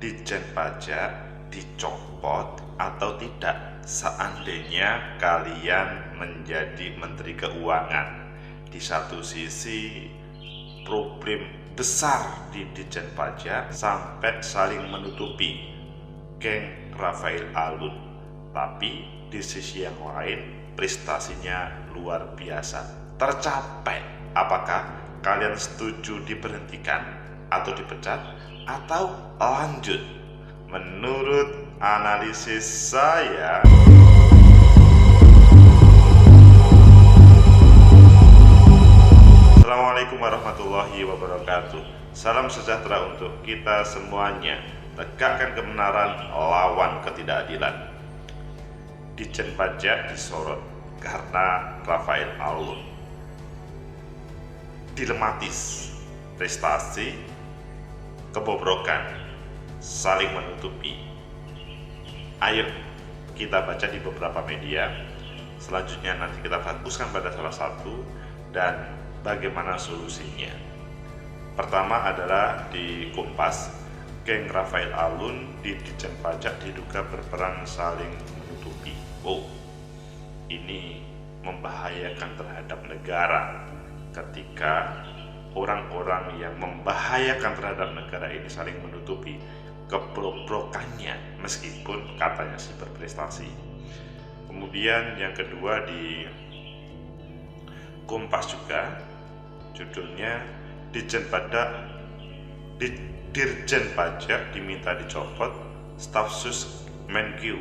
Ditjen Pajak dicopot atau tidak seandainya kalian menjadi Menteri Keuangan? Di satu sisi problem besar di Ditjen Pajak sampai saling menutupi geng Rafael Alun, tapi di sisi yang lain prestasinya luar biasa, tercapai. Apakah kalian setuju diberhentikan atau dipecat atau lanjut? Menurut analisis saya, Assalamualaikum warahmatullahi wabarakatuh. Salam sejahtera untuk kita semuanya. Tegakkan kebenaran, lawan ketidakadilan. Ditjen Pajak disorot karena Rafael Alun dilematis, prestasi, kebobrokan, saling menutupi. Ayo kita baca di beberapa media. Selanjutnya nanti kita fokuskan pada salah satu dan bagaimana solusinya. Pertama adalah di Kompas, geng Rafael Alun di Ditjen Pajak diduga berperan saling menutupi. Oh, ini membahayakan terhadap negara ketika orang-orang yang membahayakan terhadap negara ini saling menutupi kebobrokannya meskipun katanya sih berprestasi. Kemudian yang kedua di Kompas juga, judulnya Ditjen Pajak diminta dicopot, staf sus Menkyu,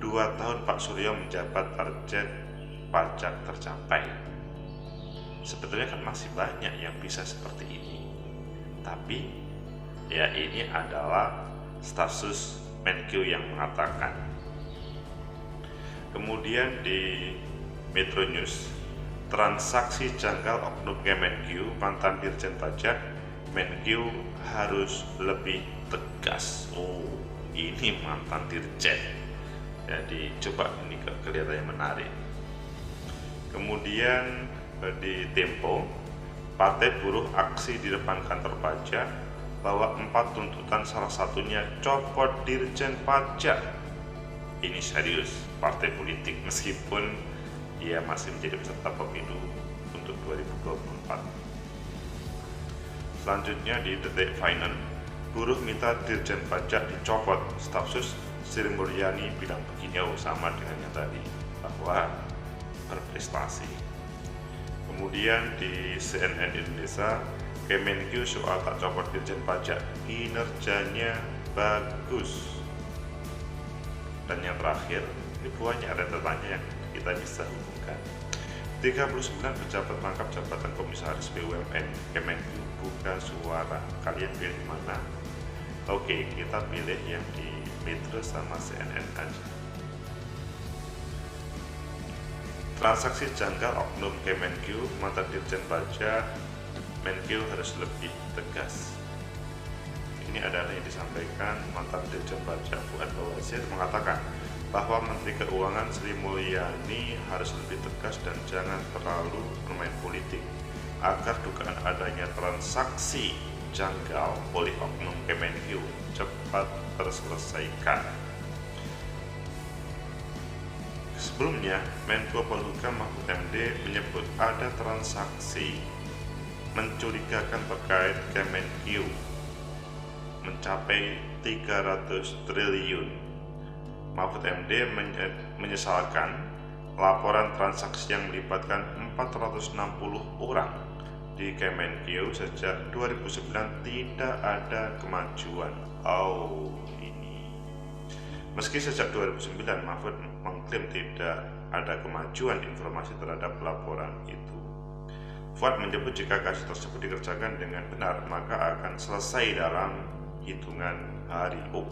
2 tahun Pak Suryo menjabat target pajak tercapai. Sebetulnya kan masih banyak yang bisa seperti ini, tapi ya ini adalah staf sus Menkyu yang mengatakan. Kemudian di Metro News, transaksi janggal oknum Kemenkyu, mantan Dirjen Pajak, Menkyu harus lebih tegas. Oh, ini mantan Dirjen. Jadi coba ini kelihatannya menarik. Kemudian di Tempo, Partai Buruh aksi di depan kantor pajak, bahwa 4 tuntutan salah satunya copot Dirjen Pajak. Ini serius, partai politik meskipun ia masih menjadi peserta pemilu untuk 2024. Selanjutnya di Detik Finance, buruh minta Dirjen Pajak dicopot, staf sus Sri Mulyani bilang begini, sama dengan yang tadi, bahwa berprestasi. Kemudian di CNN Indonesia, Kemenkyu soal tak copot Dirjen Pajak, kinerjanya bagus. Dan yang terakhir, ini banyak rentetannya yang kita bisa hubungkan. 39 pejabat pangkat jabatan komisaris BUMN Kemenkyu buka suara. Kalian pilih mana? Oke, kita pilih yang di Metro sama CNN aja. Transaksi janggal oknum Kemenkyu, mantan Dirjen Pajak, Menkyu harus lebih tegas. Ini adalah yang disampaikan mantan Dirjen Pajak Fuad Bawazir, mengatakan bahwa Menteri Keuangan Sri Mulyani harus lebih tegas dan jangan terlalu bermain politik agar dugaan adanya transaksi janggal oleh oknum Kemenkyu cepat terselesaikan. Sebelumnya, Menko Polhukam Mahfud MD menyebut ada transaksi mencurigakan terkait Kemenkyu mencapai 300 triliun. Mahfud MD menyesalkan laporan transaksi yang melibatkan 460 orang di Kemenkyu sejak 2009 tidak ada kemajuan. Oh, ini. Meski sejak 2009 Mahfud mengklaim tidak ada kemajuan informasi terhadap laporan itu. Fuad menyebut jika kasus tersebut dikerjakan dengan benar maka akan selesai dalam hitungan hari. Oh,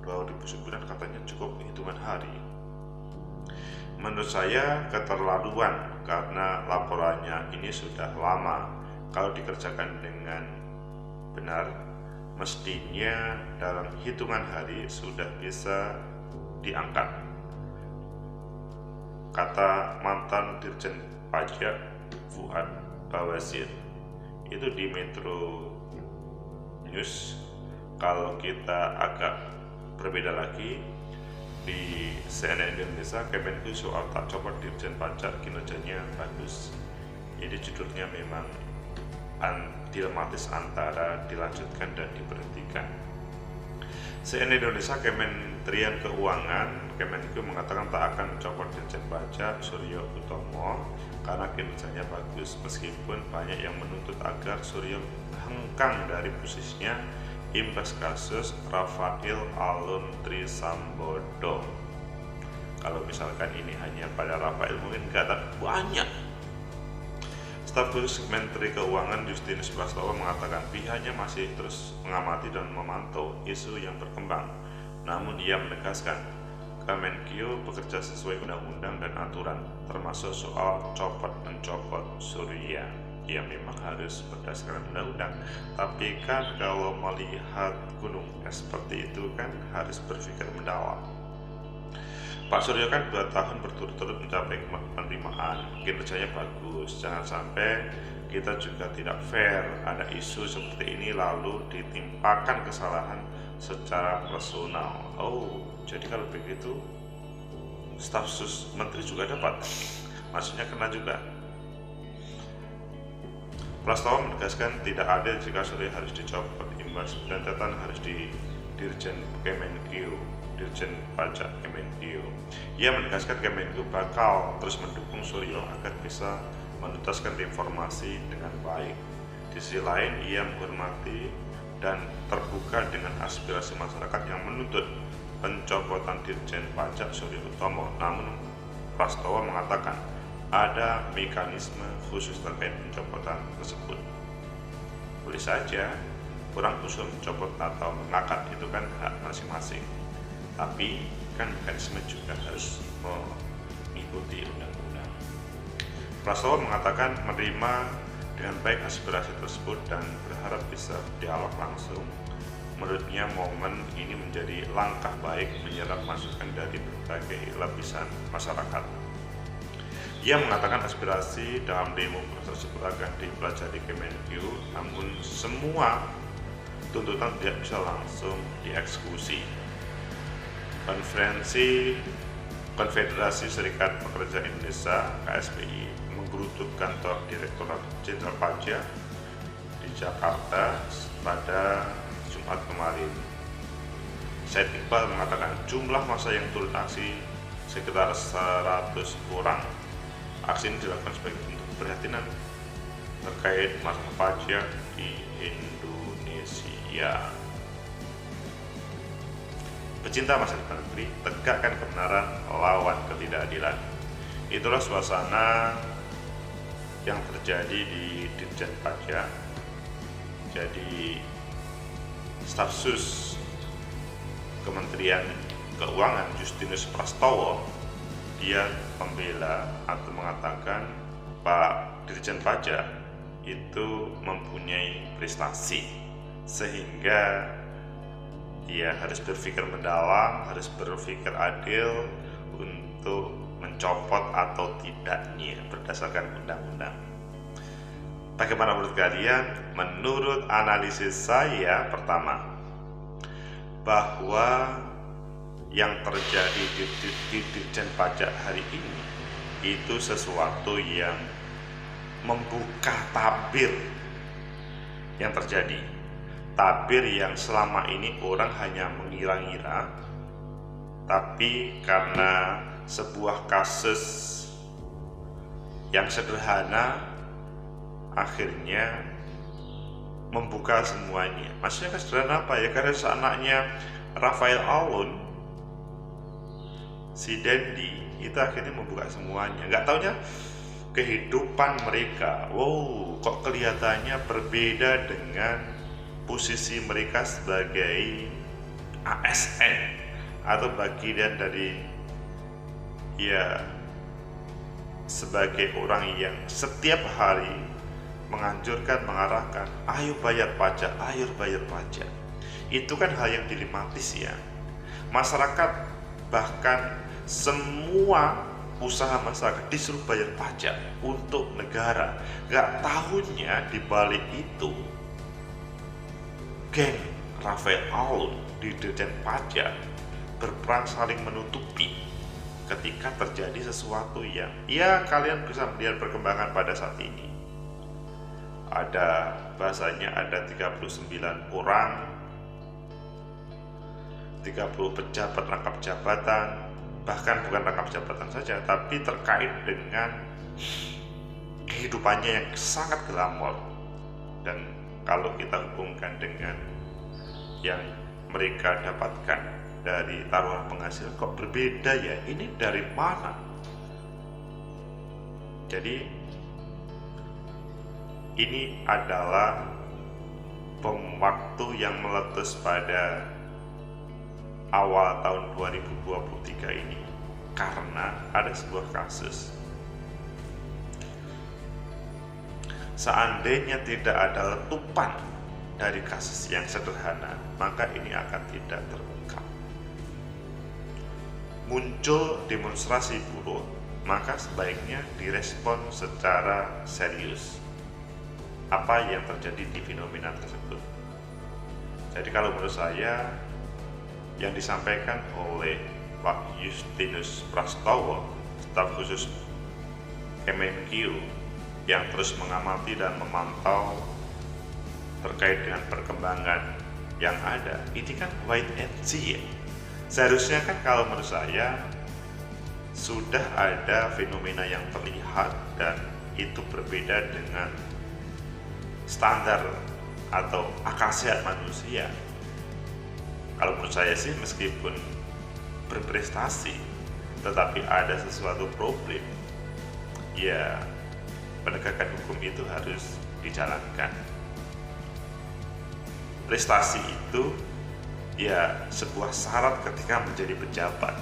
2009 katanya cukup hitungan hari. Menurut saya keterlaluan karena laporannya ini sudah lama. Kalau dikerjakan dengan benar, mestinya dalam hitungan hari sudah bisa diangkat, kata mantan Dirjen Pajak Fuad Bawazir. Itu di Metro News Kalau kita agak berbeda lagi, di CNN Indonesia, Kemenku soal tak copot Dirjen Pajak kinerjanya bagus. Jadi judulnya memang dilematis antara dilanjutkan dan diberhentikan. CNN Indonesia, Kementerian Keuangan, Kemenku mengatakan tak akan mencopot Dirjen Pajak Suryo Utomo karena kinerjanya bagus, meskipun banyak yang menuntut agar Suryo hengkang dari posisinya imbas kasus Rafael Alun Trisambodo. Kalau misalkan ini hanya pada Rafael mungkin nggak, tapi banyak. Staf khusus Menteri Keuangan Justinus Prastowo mengatakan pihaknya masih terus mengamati dan memantau isu yang berkembang. Namun ia menegaskan Kemenkeu bekerja sesuai undang-undang dan aturan, termasuk soal copot-mencopot Surya. Ya memang harus berdasarkan undang-undang, tapi kan kalau melihat gunung es seperti itu kan harus berpikir mendalam. Pak Suryo kan 2 tahun berturut-turut mencapai penerimaan, kinerjanya bagus. Jangan sampai kita juga tidak fair, ada isu seperti ini lalu ditimpakan kesalahan secara personal. Oh, jadi kalau begitu staf sus menteri juga dapat, maksudnya kena juga. Prastowo menegaskan tidak adil jika Suryo harus dicopot, imbas rentetan harus di Dirjen Kemenkeu, Dirjen Pajak Kemenkeu. Ia menegaskan Kemenkeu bakal terus mendukung Suryo agar bisa menuntaskan informasi dengan baik. Di sisi lain, ia menghormati dan terbuka dengan aspirasi masyarakat yang menuntut pencopotan Dirjen Pajak Suryo Utomo. Namun Prastowo mengatakan ada mekanisme khusus terkait pencopotan tersebut. Boleh saja kurang usul mencopot atau mengangkat, itu kan hak masing-masing, tapi kan mekanisme juga harus mengikuti undang-undang. Prastowo mengatakan menerima dengan baik aspirasi tersebut dan berharap bisa dialog langsung. Menurutnya momen ini menjadi langkah baik menyerap masukan dari berbagai lapisan masyarakat. Ia mengatakan aspirasi dalam demo tersebut akan dipelajari Kemenkeu, namun semua tuntutan tidak bisa langsung dieksekusi. Konfederasi Serikat Pekerja Indonesia (KSPI) menggeruduk kantor Direktorat Jenderal Pajak di Jakarta pada Jumat kemarin. Said Iqbal mengatakan jumlah massa yang turun aksi sekitar 100 orang. Aksi ini dilakukan sebagai bentuk keprihatinan terkait masalah pajak di Indonesia. Pecinta masa depan negeri, tegakkan kebenaran, lawan ketidakadilan. Itulah suasana yang terjadi di Dirjen Pajak. Jadi staf sus Kementerian Keuangan Justinus Prastowo, dia membela atau mengatakan Pak Dirjen Pajak itu mempunyai prestasi, sehingga dia harus berpikir mendalam, harus berpikir adil untuk mencopot atau tidaknya berdasarkan undang-undang. Bagaimana menurut kalian? Menurut analisis saya, pertama, bahwa yang terjadi di Dirjen Pajak hari ini itu sesuatu yang membuka tabir yang terjadi. Tabir yang selama ini orang hanya mengira-ngira, tapi karena sebuah kasus yang sederhana akhirnya membuka semuanya. Maksudnya sederhana apa ya? Karena anaknya Rafael Alun, si Dendi, itu akhirnya membuka semuanya. Nggak taunya kehidupan mereka, wow, kok kelihatannya berbeda dengan posisi mereka sebagai ASN atau bagian dari, ya, sebagai orang yang setiap hari menganjurkan, mengarahkan, ayo bayar pajak, ayo bayar pajak. Itu kan hal yang dilematis ya. Masyarakat, bahkan semua usaha masyarakat disuruh bayar pajak untuk negara. Gak tahunya di balik itu geng Rafael Alun di Dirjen Pajak berperan saling menutupi ketika terjadi sesuatu yang kalian bisa melihat perkembangan pada saat ini. Ada bahasanya ada 39 orang, 30 pejabat rangkap jabatan, bahkan bukan rangkap jabatan saja, tapi terkait dengan kehidupannya yang sangat glamor. Dan kalau kita hubungkan dengan yang mereka dapatkan dari taruhan penghasil, kok berbeda ya? Ini dari mana? Jadi ini adalah bom waktu yang meletus pada awal tahun 2023 ini karena ada sebuah kasus. Seandainya tidak ada letupan dari kasus yang sederhana, maka ini akan tidak terungkap. Muncul demonstrasi buruh, maka sebaiknya direspon secara serius apa yang terjadi di fenomena tersebut. Jadi kalau menurut saya, yang disampaikan oleh Pak Justinus Prastowo, staf khusus Kemenkyu yang terus mengamati dan memantau terkait dengan perkembangan yang ada, ini kan wait and see ya. Seharusnya kan kalau menurut saya sudah ada fenomena yang terlihat dan itu berbeda dengan standar atau akal sehat manusia. Kalau menurut saya sih, meskipun berprestasi tetapi ada sesuatu problem, ya penegakan hukum itu harus dijalankan. Prestasi itu ya sebuah syarat ketika menjadi pejabat,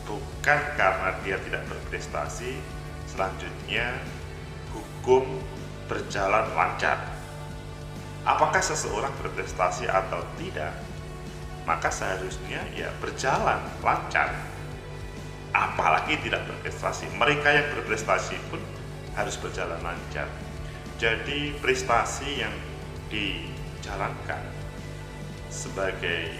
bukan karena dia tidak berprestasi selanjutnya hukum berjalan lancar. Apakah seseorang berprestasi atau tidak, maka seharusnya ya berjalan lancar. Apalagi tidak berprestasi, mereka yang berprestasi pun harus berjalan lancar. Jadi prestasi yang dijalankan sebagai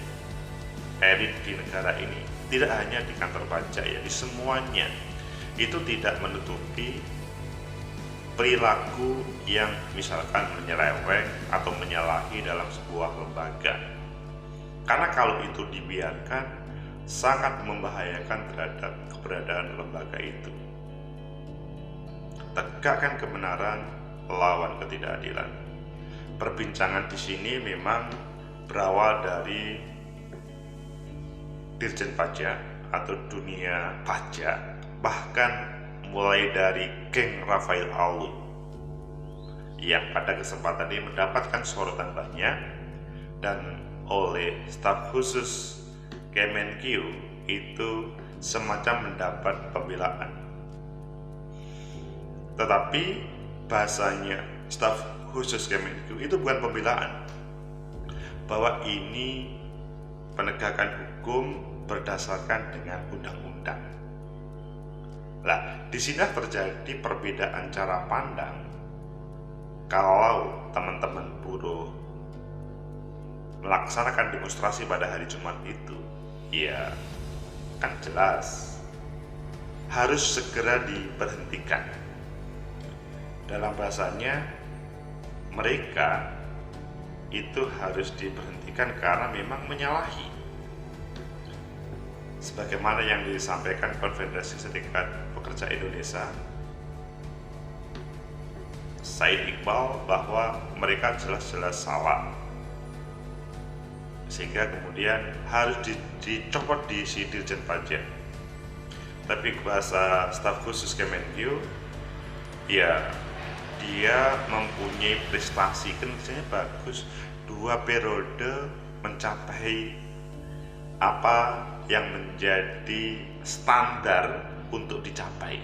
elit di negara ini tidak hanya di kantor pajak ya, di semuanya, itu tidak menutupi perilaku yang misalkan menyeleweng atau menyalahi dalam sebuah lembaga. Karena kalau itu dibiarkan, sangat membahayakan terhadap keberadaan lembaga itu. Tegakkan kebenaran, lawan ketidakadilan. Perbincangan di sini memang berawal dari Dirjen Pajak atau dunia pajak, bahkan mulai dari geng Rafael Alun yang pada kesempatan ini mendapatkan sorotan banyak, dan oleh staf khusus Kemenkyu itu semacam mendapat pembelaan. Tetapi bahasanya staf khusus Kemenkyu itu bukan pembelaan, bahwa ini penegakan hukum berdasarkan dengan undang-undang. Nah, di sini terjadi perbedaan cara pandang. Kalau teman-teman buruh melaksanakan demonstrasi pada hari Jumat itu, ya kan jelas harus segera diberhentikan. Dalam bahasanya, mereka itu harus diberhentikan karena memang menyalahi. Sebagaimana yang disampaikan Konfederasi Serikat Pekerja Indonesia, Said Iqbal, bahwa mereka jelas-jelas salah, sehingga kemudian harus dicopot di si Dirjen Pajak. Tapi bahasa staf khusus Kemenkyu, ya dia mempunyai prestasi, kinerjanya bagus, 2 periode mencapai apa yang menjadi standar untuk dicapai.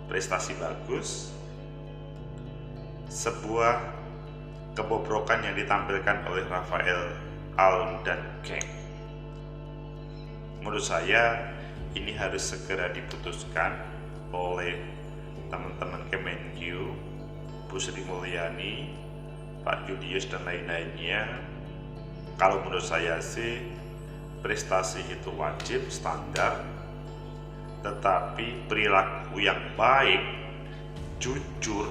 Prestasi bagus, sebuah kebobrokan yang ditampilkan oleh Rafael Alun dan geng. Menurut saya ini harus segera diputuskan oleh teman-teman Kemenkyu, Bu Sri Mulyani, Pak Julius dan lain-lainnya, kalau menurut saya sih prestasi itu wajib standar, tetapi perilaku yang baik, jujur,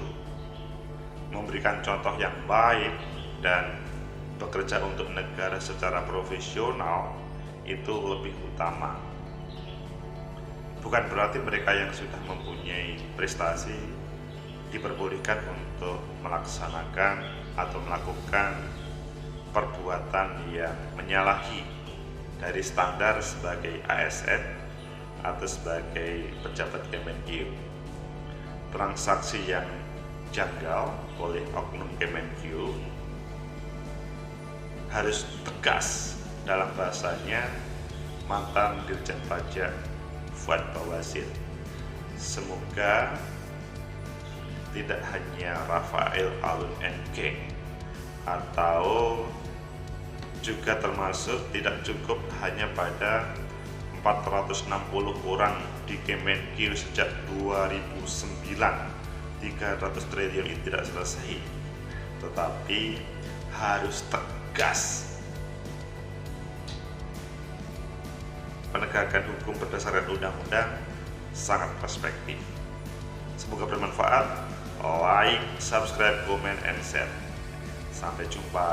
memberikan contoh yang baik, dan bekerja untuk negara secara profesional itu lebih utama. Bukan berarti mereka yang sudah mempunyai prestasi diperbolehkan untuk melaksanakan atau melakukan perbuatan yang menyalahi dari standar sebagai ASN atau sebagai pejabat Kemenkeu. Transaksi yang janggal oleh oknum Kemenkeu harus tegas. Dalam bahasanya mantan Dirjen Pajak Fuad Bawazir. Semoga tidak hanya Rafael Alun NG atau juga termasuk tidak cukup hanya pada 460 orang di Kemenkeu sejak 2009, 300 triliun itu tidak selesai, tetapi harus tegas. Penegakan hukum berdasarkan undang-undang sangat perspektif. Semoga bermanfaat. Like, subscribe, comment, and share. Sampai jumpa.